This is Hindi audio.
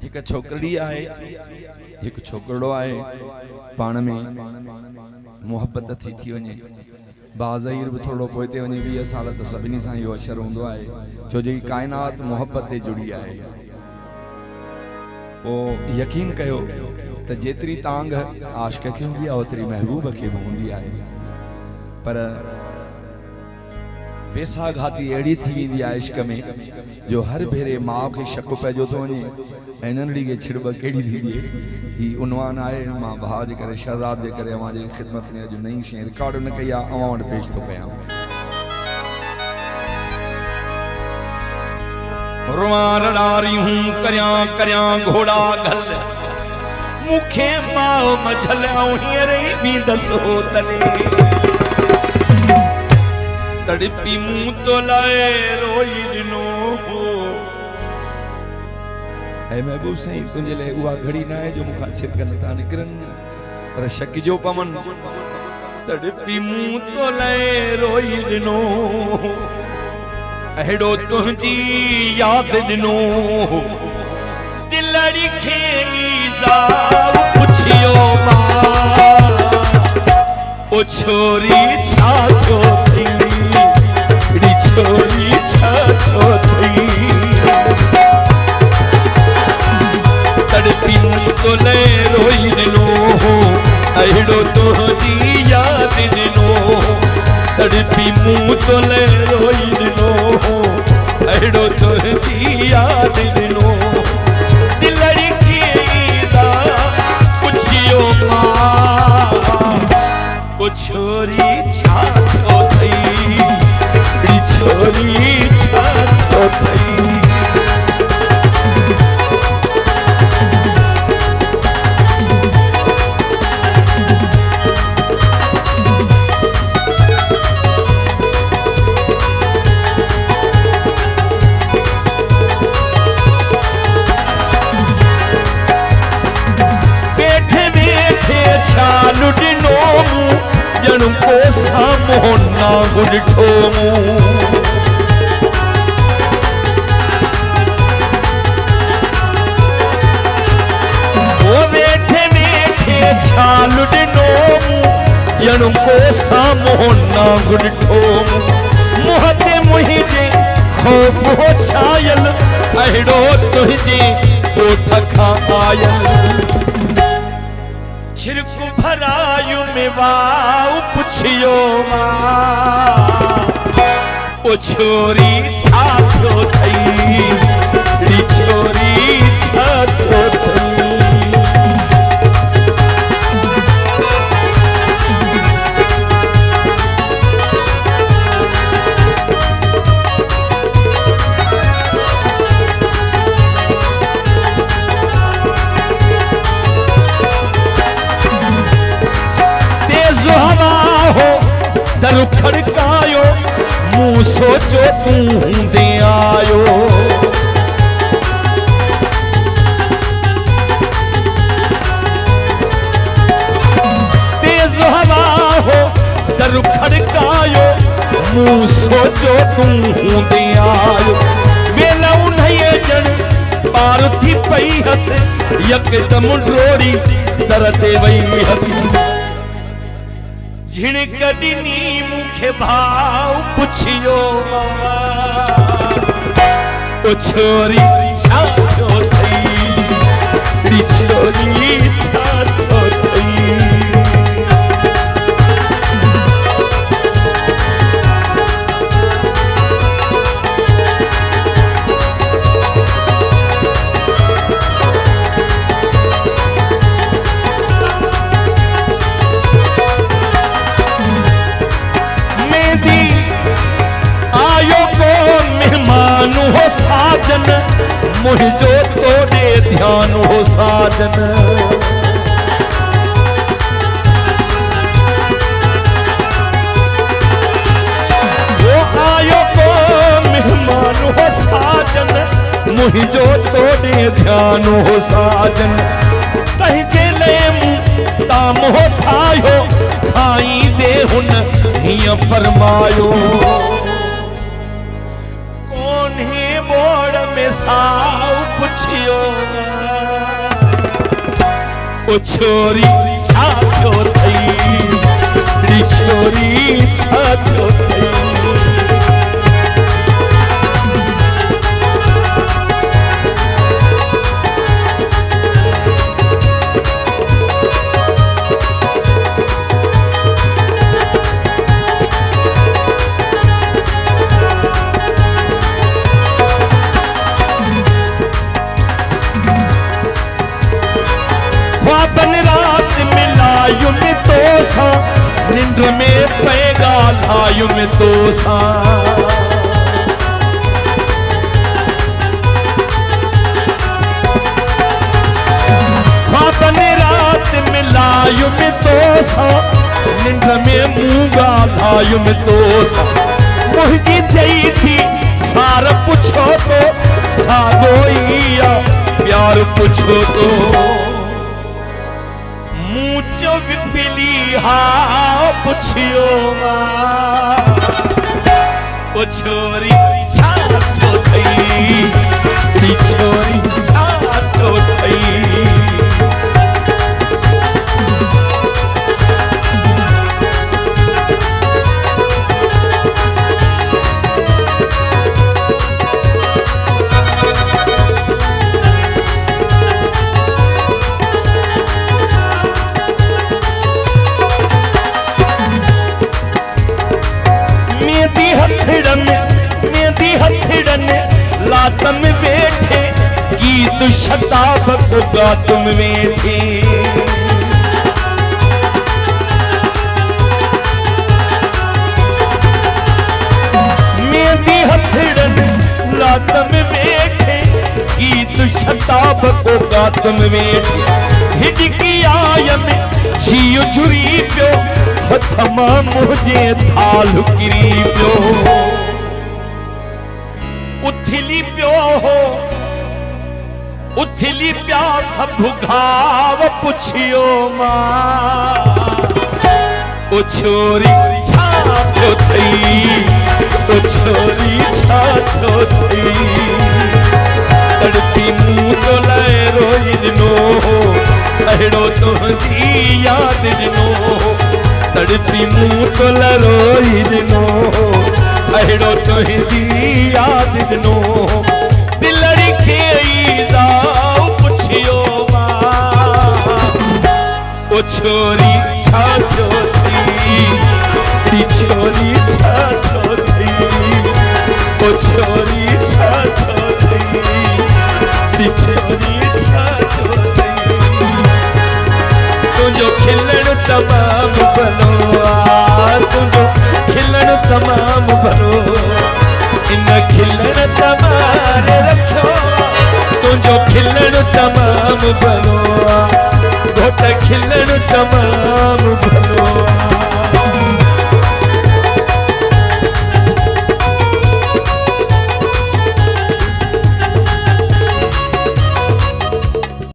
एक छोकरी आए एक छोकरो आए पाण में मोहब्बत थी वने बाज़ाहिर भी थोड़ो पोइते वने 20 साल त सभिनी सां इहो अशर हूंदो आहे छो जो कायनात मोहब्बत ते जुड़ी आहे ओ यकीन कयो त जेतरी तांग आशिक खे हूंदी आहे ओतरी महबूब खे भी हूंदी आहे पर पैसा घाती अड़ी थी वेंदी आहे इश्क में जो हर भेरे माँ के शक पैजो तो वने नंढड़ी के छिड़ब कहिड़ी थींदी ही उनवान आहे मां भाउ जे करे शहजाद जे करे अवां जी ख़िदमत में अॼु नई शइ रिकॉर्ड न कई आहे अवां वटि पेश थो कयां रुआरडारी हूं करया करया घोड़ा गल मुखे माओ मझल आऊं हींअर ई भी दसो तले तड़पी मुंह तो लाए रोई ॾिनो ऐ महबूब साईं तुंहिंजे लाइ उहा घड़ी न आहे जो मूंखां छिरक नथा निकिरनि पर शक जो पवन तड़पी मुंह तो लाए रोई ॾिनो अहिड़ो तुंहिंजी यादि ॾिनो दिलड़ी खे ईज़ाउ पुछियो मां ओ छोरी छा थियो थी छोरी छा थियो थी तड़पी मुंह तो ले रोई ॾिनो अहिड़ो तुंहिंजी यादि ॾिनो तड़पी मुंह तो ले रोई ॾिनो अहिड़ो तुंहिंजी यादि ॾिनो दिलड़ी खे पुछियो मां ओ छोरी छा थियो थई छोरी छा थियो थई लुडिनो जन को सामो ना गुडो वो बैठे बैठे छाल लुडिनो जन को सामो ना गुडो मुहते मुहिजे खौफ हो छायल अहिड़ो तुझे ओठ खां आयल छिरकु भरायु में वाउ पुछियो मां ओ छोरी छा थियो थई छोरी छा थियो थई दर खड़कायो मुंह सोचो तूं दे आयो तेज हवा हो दर खड़कायो मुंह सोचो तूं दे आयो वेला उन्हें जन पार थी पई हस यकदम डोरी दर ते वई हस झिणक ॾिनी मूंखे भाउ पुछियो ओ छोरी छा थियो थई छोरी छा थियो थई हो साजन मुझो तोड़े ध्यान हो साजन वो आयो को मेहमान हो साजन मुझो तोड़े ध्यान हो साजन तंहिंजे लाइ ताम हो ठाहियो खाई दे हुन हीअं फरमायो बोड़ में साउ पुछियो ओ छोरी छा थियो थई री छोरी छा थियो थई ख्वाबन रात मिलायु में तो सा निंद्र में पैगा लायु में तो सा ख्वाबन रात मिलायु में तो सा निंद्र में मूंगा लायु में तो सा मुझी जई थी सार पूछो तो सागोइया प्यार पूछो तो मुझो विफिली हा पुछियो ओ छोरी छा थियो थई री छोरी छा थियो थई मेहंदी हथड़न लातम बैठे गीत शताब को गा तुम बैठे मेहंदी हथड़न लातम बैठे गीत शताब को गा तुम बैठे हिडकी आय में जियो जुरी पियो हथमा मुझे थाल किरी पियो उथली पियो हो उथली प्या सब घाव पुछियो मां ओ छोरी छा थियो थई ओ छोरी छा थियो थई तड़पी मुंह तो लाए रोई दिनो अहिड़ो तुंहिंजी याद दिनो तड़पी मुंह तो रोई दिनो अहिड़ो तुंहिंजी याद दिनो दिलड़ी खे ईज़ाउ पुछियो ओ छोरी छा थियो थी री छोरी छा थियो थी ओ छोरी छा थियो थी री छोरी छा थियो थी तुझो खिलण तमाम भलो तुझो खिलण तमाम भलो इन खिलण तमारे रखो तुझो खिलण तमाम भलो घोट खिलण तमाम भलो